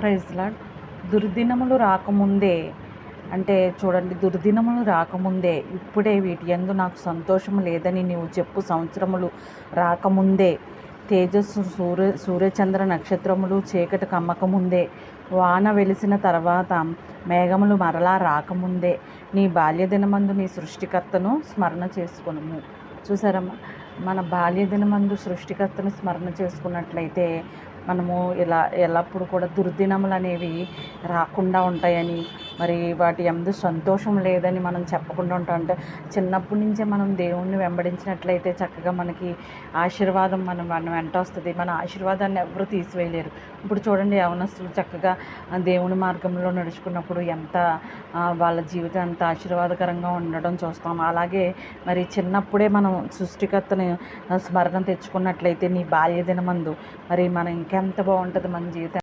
Praise lord. దుర్దినములు రాకముందే అంటే చూడండి, దుర్దినములు రాకముందే ఇప్పుడే వీటి యందు నాకు సంతోషం లేదని నీవు చెప్పు. సంవత్సరములు రాకముందే, తేజస్సు సూర్యచంద్ర నక్షత్రములు చీకటి కమ్మకముందే, వాన వెలిసిన తర్వాత మేఘములు మరలా రాకముందే నీ బాల్య దినమందు నీ సృష్టికర్తను స్మరణ చేసుకొనుము. చూసారమ్మా, మన బాల్య దినమందు సృష్టికర్తను స్మరణ చేసుకున్నట్లయితే మనము ఎల్లప్పుడూ కూడా దుర్దినములు అనేవి రాకుండా ఉంటాయని, మరి వాటి యందు సంతోషం లేదని మనం చెప్పకుండా ఉంటాం. అంటే చిన్నప్పటి నుంచే మనం దేవుణ్ణి వెంబడించినట్లయితే చక్కగా మనకి ఆశీర్వాదం మన వెంట వస్తుంది. మన ఆశీర్వాదాన్ని ఎవరు తీసివేయలేరు. ఇప్పుడు చూడండి, యవనస్తులు చక్కగా దేవుని మార్గంలో నడుచుకున్నప్పుడు ఎంత వాళ్ళ జీవితం ఎంత ఆశీర్వాదకరంగా ఉండడం చూస్తాం. అలాగే మరి చిన్నప్పుడే మనం సృష్టికర్తని స్మరణ తెచ్చుకున్నట్లయితే నీ బాల్య దినమందు మరి మనం ఇంకెంత బాగుంటుంది మన జీవితం.